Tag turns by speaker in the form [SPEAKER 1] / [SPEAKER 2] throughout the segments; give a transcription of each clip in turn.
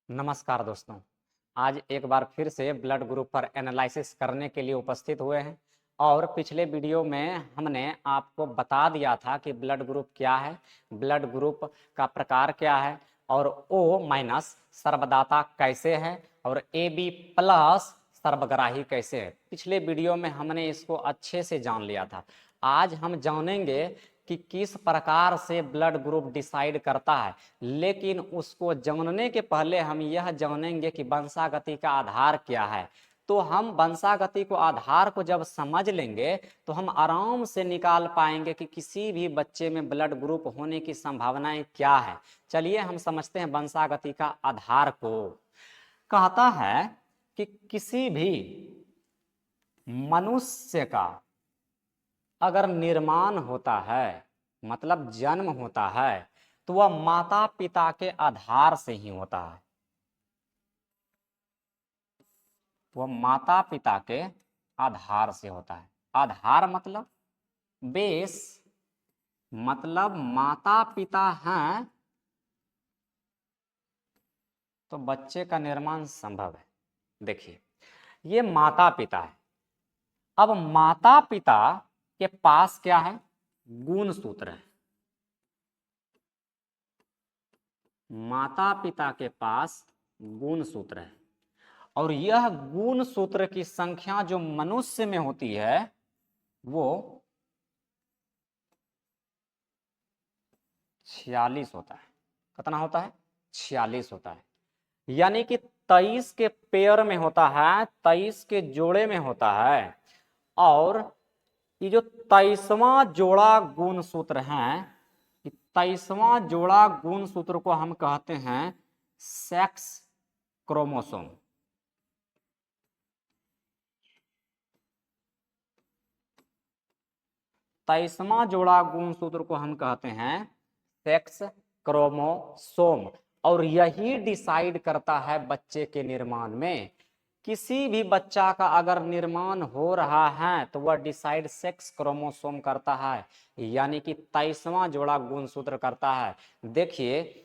[SPEAKER 1] नमस्कार दोस्तों। आज एक बार फिर से ब्लड ग्रुप पर एनालिसिस करने के लिए उपस्थित हुए हैं और पिछले वीडियो में हमने आपको बता दिया था कि ब्लड ग्रुप क्या है, ब्लड ग्रुप का प्रकार क्या है और O माइनस सर्वदाता कैसे है और AB प्लस सर्वग्राही कैसे है। पिछले वीडियो में हमने इसको अच्छे से जान लिया था। आज हम जानेंगे कि किस प्रकार से ब्लड ग्रुप डिसाइड करता है, लेकिन उसको जानने के पहले हम यह जानेंगे कि वंशागति का आधार क्या है। तो हम वंशागति को आधार को जब समझ लेंगे तो हम आराम से निकाल पाएंगे कि किसी भी बच्चे में ब्लड ग्रुप होने की संभावनाएं क्या है। चलिए हम समझते हैं वंशागति का आधार को। कहता है कि किसी भी मनुष्य का अगर निर्माण होता है, मतलब जन्म होता है, तो वह माता पिता के आधार से ही होता है। वह माता पिता के आधार से होता है। आधार मतलब बेस, मतलब माता पिता हैं तो बच्चे का निर्माण संभव है। देखिए, ये माता पिता है। अब माता पिता के पास क्या है? गुण सूत्र है। माता पिता के पास गुण सूत्र है और यह गुण सूत्र की संख्या जो मनुष्य में होती है वो 46 होता है। कितना होता है? 46 होता है। यानी कि 23 के पेयर में होता है, 23 के जोड़े में होता है। और ये जो 23वां जोड़ा गुण सूत्र है, 23वां जोड़ा गुण सूत्र को हम कहते हैं सेक्स क्रोमोसोम। तेईसवां जोड़ा गुण सूत्र को हम कहते हैं सेक्स क्रोमोसोम और यही डिसाइड करता है बच्चे के निर्माण में। किसी भी बच्चा का अगर निर्माण हो रहा है तो वह डिसाइड सेक्स क्रोमोसोम करता है, यानी कि 23वां जोड़ा गुण सूत्र करता है। देखिए,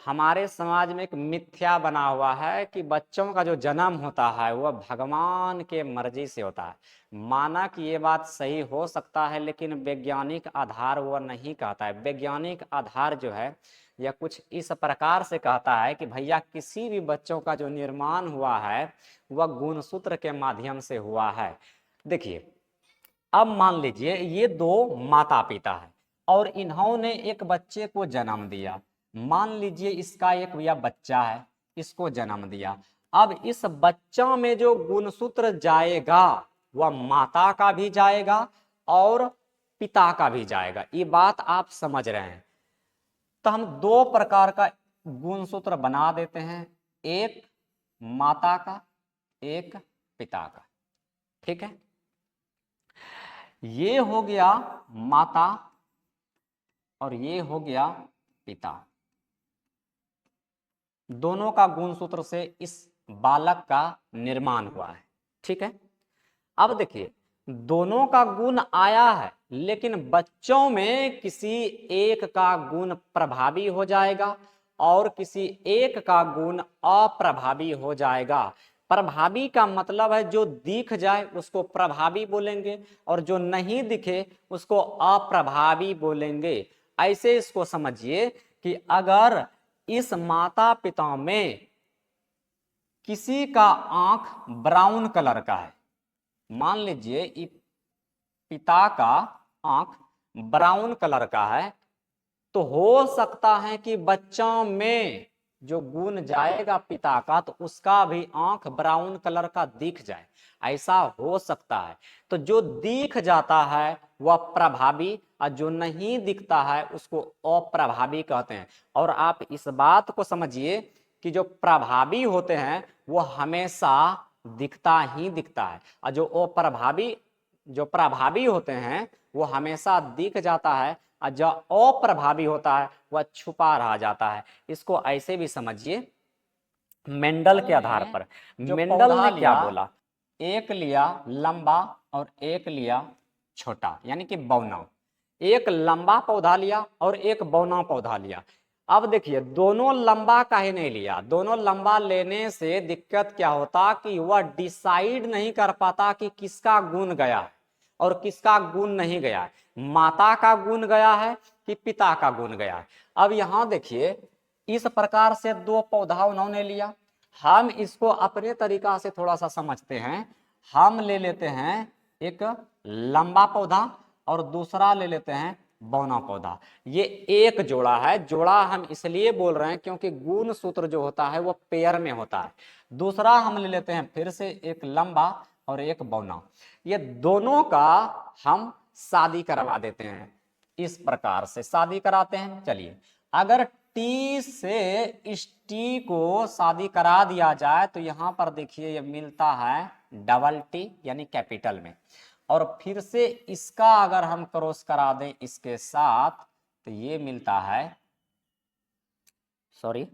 [SPEAKER 1] हमारे समाज में एक मिथ्या बना हुआ है कि बच्चों का जो जन्म होता है वह भगवान के मर्जी से होता है। माना कि ये बात सही हो सकता है, लेकिन वैज्ञानिक आधार वह नहीं कहता है। वैज्ञानिक आधार जो है यह कुछ इस प्रकार से कहता है कि भैया किसी भी बच्चों का जो निर्माण हुआ है वह गुणसूत्र के माध्यम से हुआ है। देखिए, अब मान लीजिए ये दो माता पिता है और इन्होंने एक बच्चे को जन्म दिया। मान लीजिए इसका एक भैया बच्चा है, इसको जन्म दिया। अब इस बच्चा में जो गुणसूत्र जाएगा वह माता का भी जाएगा और पिता का भी जाएगा। ये बात आप समझ रहे हैं। तो हम दो प्रकार का गुणसूत्र बना देते हैं, एक माता का, एक पिता का। ठीक है, ये हो गया माता और ये हो गया पिता। दोनों का गुणसूत्र से इस बालक का निर्माण हुआ है। ठीक है, अब देखिए दोनों का गुण आया है, लेकिन बच्चों में किसी एक का गुण प्रभावी हो जाएगा और किसी एक का गुण अप्रभावी हो जाएगा। प्रभावी का मतलब है जो दिख जाए उसको प्रभावी बोलेंगे और जो नहीं दिखे उसको अप्रभावी बोलेंगे। ऐसे इसको समझिए कि अगर इस माता पिता में किसी का आंख ब्राउन कलर का है, मान लीजिए पिता का आंख ब्राउन कलर का है, तो हो सकता है कि बच्चों में जो गुण जाएगा पिता का तो उसका भी आंख ब्राउन कलर का दिख जाए, ऐसा हो सकता है। तो जो दिख जाता है वह प्रभावी और जो नहीं दिखता है उसको अप्रभावी कहते हैं। और आप इस बात को समझिए कि जो प्रभावी होते हैं वो हमेशा दिखता ही दिखता है और जो प्रभावी होते हैं वो हमेशा दिख जाता है और जो अप्रभावी होता है वह छुपा रह जाता है। इसको ऐसे भी समझिए, मेंडल के आधार पर मेंडल ने क्या बोला, एक लिया लंबा और एक लिया छोटा, यानी कि बौना। एक लंबा पौधा लिया और एक बौना पौधा लिया। अब देखिए दोनों लंबा काहे नहीं लिया, दोनों लंबा लेने से दिक्कत क्या होता कि वह डिसाइड नहीं कर पाता कि किसका गुण गया है और किसका गुण नहीं गया है, माता का गुण गया है कि पिता का गुण गया है। अब यहां देखिए इस प्रकार से दो पौधा उन्होंने लिया, हम इसको अपने तरीका से थोड़ा सा समझते हैं। हम ले लेते हैं एक लंबा पौधा और दूसरा ले लेते हैं बौना पौधा। ये एक जोड़ा है, जोड़ा हम इसलिए बोल रहे हैं क्योंकि गुण सूत्र जो होता है वो पेयर में होता है। दूसरा हम ले लेते हैं फिर से एक लंबा और एक बौना, ये दोनों का हम शादी करवा देते हैं, इस प्रकार से शादी कराते हैं। चलिए अगर टी से इस टी को शादी करा दिया जाए तो यहां पर देखिए ये मिलता है डबल टी यानी कैपिटल में, और फिर से इसका अगर हम क्रॉस करा दें इसके साथ तो ये मिलता है, सॉरी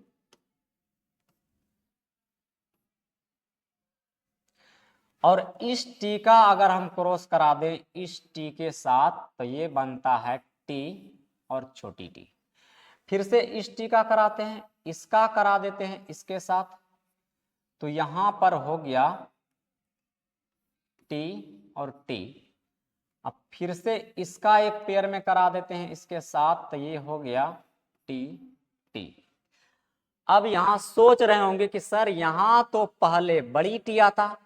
[SPEAKER 1] और इस टी का अगर हम क्रॉस करा दें इस टी के साथ तो ये बनता है टी और छोटी टी। फिर से इस टी का कराते हैं, इसका करा देते हैं इसके साथ, तो यहां पर हो गया टी और टी। अब फिर से इसका एक पेयर में करा देते हैं इसके साथ, तो ये हो गया टी टी। अब यहां सोच रहे होंगे कि सर यहां तो पहले बड़ी टी आता,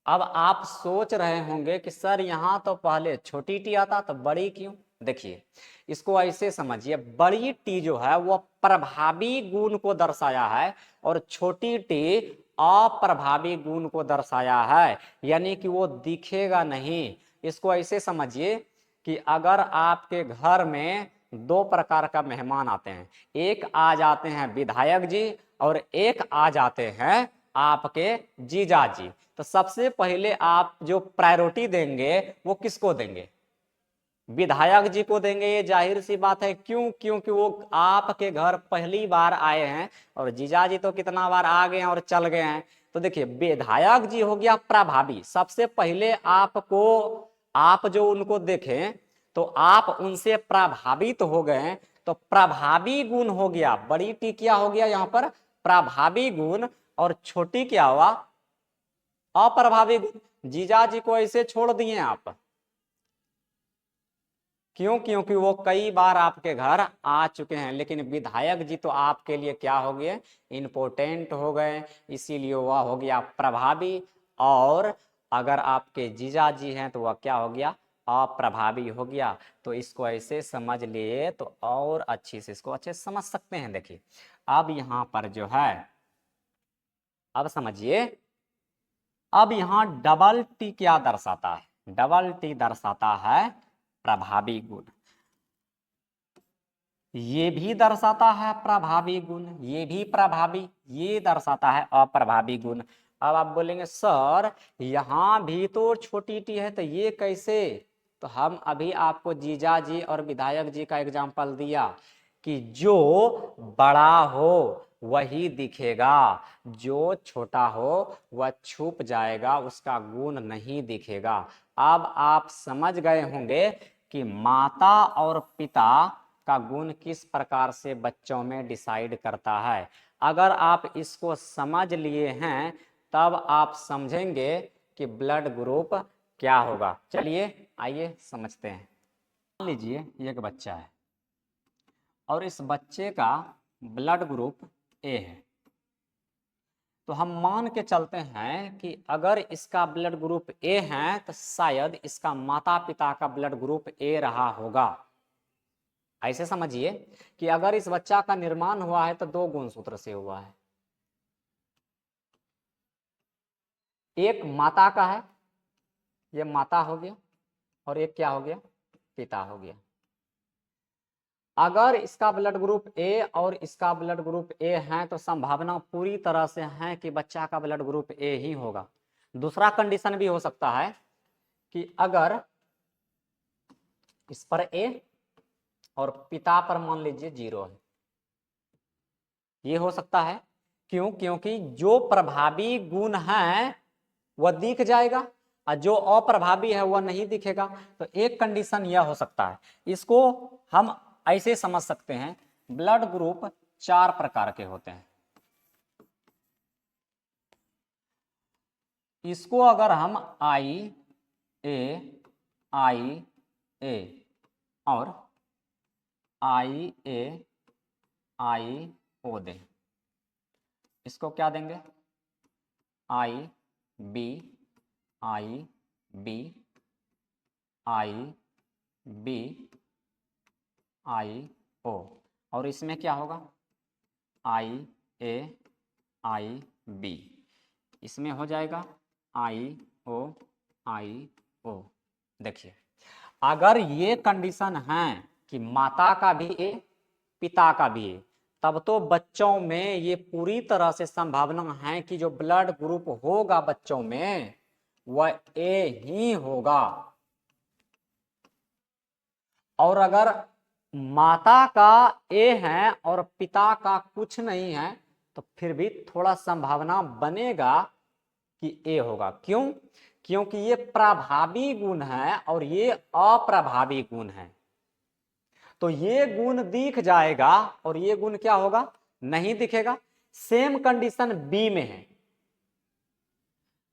[SPEAKER 1] अब आप सोच रहे होंगे कि सर यहां तो पहले छोटी टी आता तो बड़ी क्यों। देखिए इसको ऐसे समझिए, बड़ी टी जो है वो प्रभावी गुण को दर्शाया है और छोटी टी अप्रभावी गुण को दर्शाया है, यानी कि वो दिखेगा नहीं। इसको ऐसे समझिए कि अगर आपके घर में दो प्रकार का मेहमान आते हैं, एक आ जाते हैं विधायक जी और एक आ जाते हैं आपके जीजा जी, तो सबसे पहले आप जो प्रायोरिटी देंगे वो किसको देंगे, विधायक जी को देंगे। ये जाहिर सी बात है, क्यों, क्योंकि वो आपके घर पहली बार आए हैं और जीजा जी तो कितना बार आ गए हैं और चल गए हैं। तो देखिए विधायक जी हो गया प्रभावी, सबसे पहले आपको, आप जो उनको देखें तो आप उनसे प्रभावित हो गए, तो प्रभावी गुण हो गया, बड़ी टी क्या हो गया यहाँ पर प्रभावी गुण, और छोटी क्या हुआ अप्रभावी गुण। जीजा जी को ऐसे छोड़ दिए आप, क्यों, क्योंकि वो कई बार आपके घर आ चुके हैं, लेकिन विधायक जी तो आपके लिए क्या हो गए, इंपोर्टेंट हो गए, इसीलिए वह हो गया प्रभावी। और अगर आपके जीजा जी हैं तो वह क्या हो गया अप्रभावी हो गया। तो इसको ऐसे समझ लिए तो और अच्छी से इसको अच्छे से समझ सकते हैं। देखिए अब यहां पर जो है, अब समझिए, अब यहां डबल टी क्या दर्शाता है, डबल टी दर्शाता है प्रभावी गुण, ये भी दर्शाता है प्रभावी गुण, ये भी प्रभावी, ये दर्शाता है अप्रभावी गुण। अब आप बोलेंगे सर यहां भी तो छोटी टी है तो ये कैसे, तो हम अभी आपको जीजा जी और विधायक जी का एग्जांपल दिया कि जो बड़ा हो वही दिखेगा, जो छोटा हो वह छुप जाएगा, उसका गुण नहीं दिखेगा। अब आप समझ गए होंगे कि माता और पिता का गुण किस प्रकार से बच्चों में डिसाइड करता है। अगर आप इसको समझ लिए हैं तब आप समझेंगे कि ब्लड ग्रुप क्या होगा। चलिए आइए समझते हैं। मान लीजिए एक बच्चा है और इस बच्चे का ब्लड ग्रुप ए है, तो हम मान के चलते हैं कि अगर इसका ब्लड ग्रुप ए है तो शायद इसका माता पिता का ब्लड ग्रुप ए रहा होगा। ऐसे समझिए कि अगर इस बच्चा का निर्माण हुआ है तो दो गुणसूत्र से हुआ है, एक माता का है, ये माता हो गया, और एक क्या हो गया पिता हो गया। अगर इसका ब्लड ग्रुप ए और इसका ब्लड ग्रुप ए है तो संभावना पूरी तरह से है कि बच्चा का ब्लड ग्रुप ए ही होगा। दूसरा कंडीशन भी हो सकता है कि अगर इस पर ए और पिता पर मान लीजिए 0 है, ये हो सकता है। क्यों, क्योंकि जो प्रभावी गुण है वह दिख जाएगा, और जो अप्रभावी है वह नहीं दिखेगा। तो एक कंडीशन यह हो सकता है। इसको हम ऐसे समझ सकते हैं, ब्लड ग्रुप 4 प्रकार के होते हैं। इसको अगर हम आई ए और आई ओ दें, इसको क्या देंगे? आई बी आई ओ, और इसमें क्या होगा? आई बी, इसमें हो जाएगा आई ओ। देखिए, अगर ये कंडीशन है कि माता का भी ए पिता का भी ए, तब तो बच्चों में ये पूरी तरह से संभावना है कि जो ब्लड ग्रुप होगा बच्चों में वह ए ही होगा। और अगर माता का ए है और पिता का कुछ नहीं है तो फिर भी थोड़ा संभावना बनेगा कि ए होगा। क्यों? क्योंकि ये प्रभावी गुण है और ये अप्रभावी गुण है। तो ये गुण दिख जाएगा और ये गुण क्या होगा? नहीं दिखेगा। सेम कंडीशन बी में है।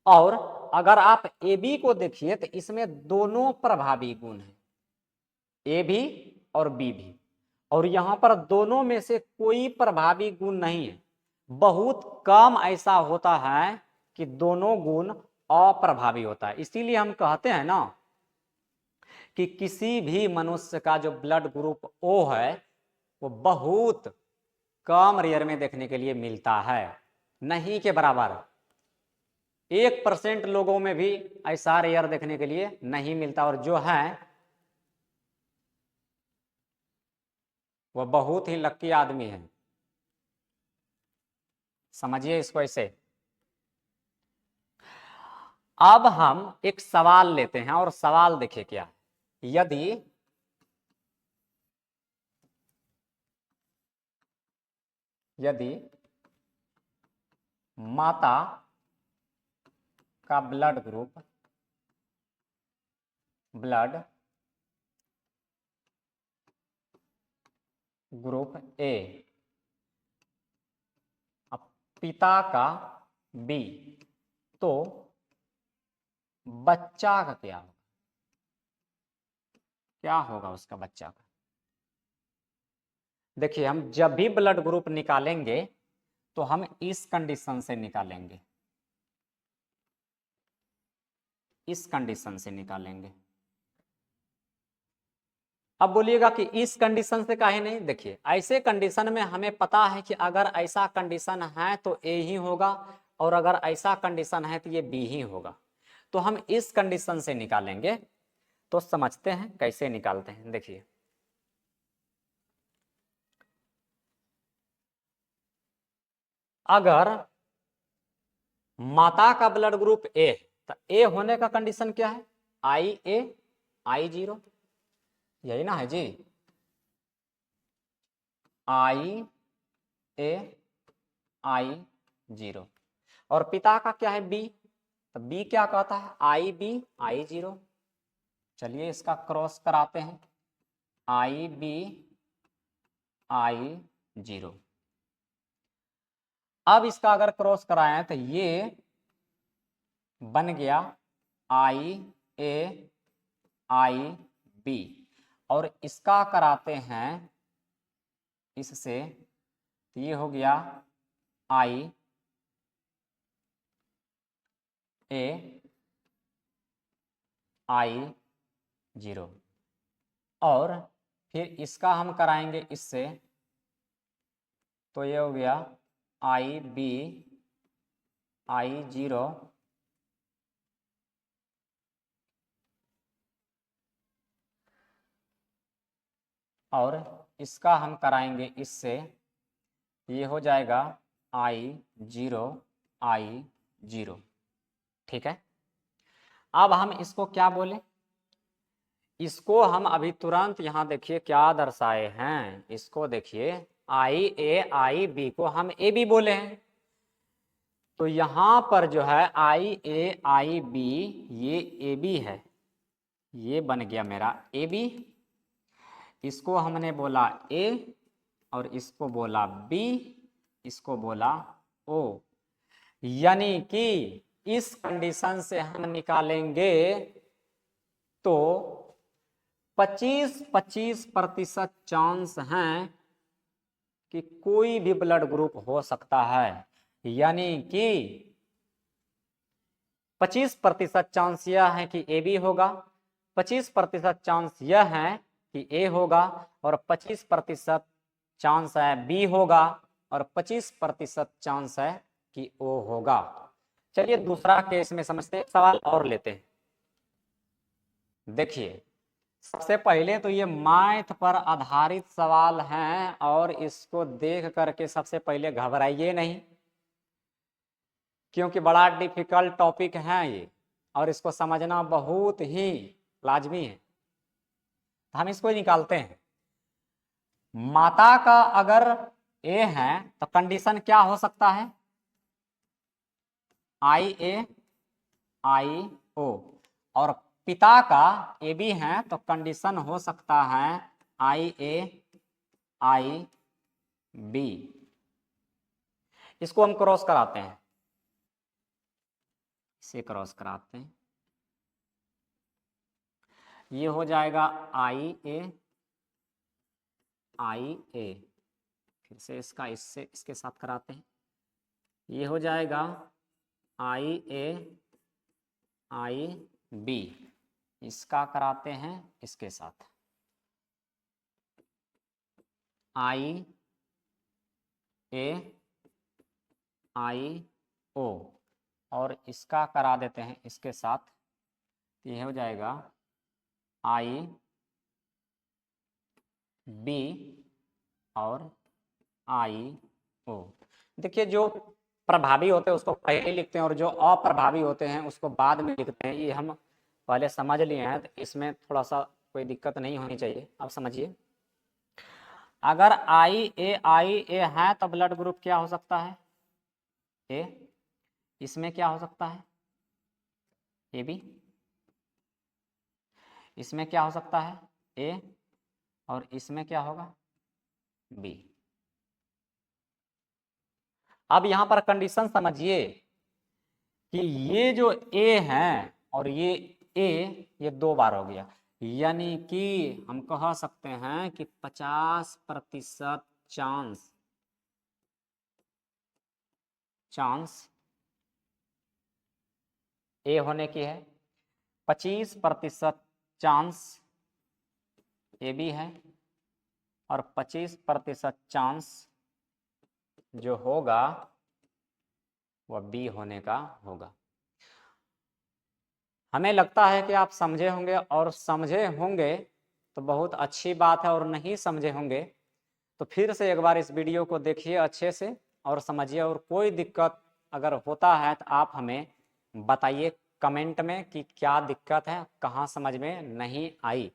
[SPEAKER 1] और अगर आप ए बी को देखिए तो इसमें दोनों प्रभावी गुण हैं, ए भी और बी भी, और यहां पर दोनों में से कोई प्रभावी गुण नहीं है। बहुत कम ऐसा होता है कि दोनों गुण अप्रभावी होता है। इसीलिए हम कहते हैं ना कि किसी भी मनुष्य का जो ब्लड ग्रुप ओ है वो बहुत कम रेयर में देखने के लिए मिलता है, नहीं के बराबर। 1% लोगों में भी ऐसा रेयर देखने के लिए नहीं मिलता, और जो है वह बहुत ही लक्की आदमी है। समझिए इसको ऐसे। अब हम एक सवाल लेते हैं और सवाल देखिए क्या है। यदि माता का ब्लड ग्रुप ए, पिता का बी, तो बच्चा का क्या होगा? क्या होगा उसका बच्चा का? देखिए, हम जब भी ब्लड ग्रुप निकालेंगे तो हम इस कंडीशन से निकालेंगे, इस कंडीशन से निकालेंगे। अब बोलिएगा कि इस कंडीशन से काहे नहीं? देखिए, ऐसे कंडीशन में हमें पता है कि अगर ऐसा कंडीशन है तो ए ही होगा, और अगर ऐसा कंडीशन है तो ये बी ही होगा। तो हम इस कंडीशन से निकालेंगे। तो समझते हैं कैसे निकालते हैं। देखिए, अगर माता का ब्लड ग्रुप ए है तो ए होने का कंडीशन क्या है? आई ए आई जीरो, यही ना है जी। आई ए आई जीरो। और पिता का क्या है? बी, तो बी क्या कहता है? आई बी आई जीरो। चलिए इसका क्रॉस कराते हैं, आई बी आई जीरो। अब इसका अगर क्रॉस कराएं तो ये बन गया आई ए आई बी, और इसका कराते हैं इससे तो ये हो गया आई ए आई जीरो। और फिर इसका हम कराएंगे इससे, तो ये हो गया आई बी आई जीरो और इसका हम कराएंगे इससे, ये हो जाएगा आई जीरो आई जीरो। ठीक है। अब हम इसको क्या बोले? इसको हम अभी तुरंत यहां देखिए क्या दर्शाए हैं। इसको देखिए, आई ए आई बी को हम ए बी बोले हैं। तो यहां पर जो है आई ए आई बी, ये ए बी है, ये बन गया मेरा ए बी। इसको हमने बोला ए और इसको बोला बी, इसको बोला ओ। यानी कि इस कंडीशन से हम निकालेंगे तो 25-25% चांस हैं कि कोई भी ब्लड ग्रुप हो सकता है। यानी कि 25% चांस यह है कि ए बी होगा, 25% चांस यह है कि ए होगा, और 25% चांस है बी होगा, और 25% चांस है कि ओ होगा। चलिए दूसरा केस में समझते हैं, सवाल और लेते हैं। देखिए सबसे पहले तो ये मैथ पर आधारित सवाल हैं, और इसको देख करके सबसे पहले घबराइए नहीं, क्योंकि बड़ा डिफिकल्ट टॉपिक है ये, और इसको समझना बहुत ही लाजमी है। हम इसको निकालते हैं। माता का अगर ए है तो कंडीशन क्या हो सकता है, आई ए आई ओ, और पिता का ए बी है तो कंडीशन हो सकता है आई ए आई बी। इसको हम क्रॉस कराते हैं, इसे क्रॉस कराते हैं, ये हो जाएगा आई ए आई ए। फिर से इसका इससे इसके साथ कराते हैं, ये हो जाएगा आई ए आई बी। इसका कराते हैं इसके साथ, आई ए आई ओ, और इसका करा देते हैं इसके साथ, ये हो जाएगा आई बी और आई ओ। देखिए जो प्रभावी होते हैं उसको पहले लिखते हैं, और जो अप्रभावी होते हैं उसको बाद में लिखते हैं। ये हम पहले समझ लिए हैं, तो इसमें थोड़ा सा कोई दिक्कत नहीं होनी चाहिए। अब समझिए, अगर आई ए है तो ब्लड ग्रुप क्या हो सकता है, ए। इसमें क्या हो सकता है, ए बी। इसमें क्या हो सकता है, ए, और इसमें क्या होगा, बी। अब यहां पर कंडीशन समझिए कि ये जो ए है और ये ए, ये 2 बार हो गया, यानी कि हम कह सकते हैं कि 50% चांस ए होने की है, 25% चांस ए बी है, और 25% चांस जो होगा वह बी होने का होगा। हमें लगता है कि आप समझे होंगे, और समझे होंगे तो बहुत अच्छी बात है, और नहीं समझे होंगे तो फिर से एक बार इस वीडियो को देखिए अच्छे से और समझिए। और कोई दिक्कत अगर होता है तो आप हमें बताइए कमेंट में कि क्या दिक्कत है, कहाँ समझ में नहीं आई।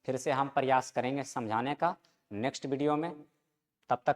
[SPEAKER 1] फिर से हम प्रयास करेंगे समझाने का नेक्स्ट वीडियो में। तब तक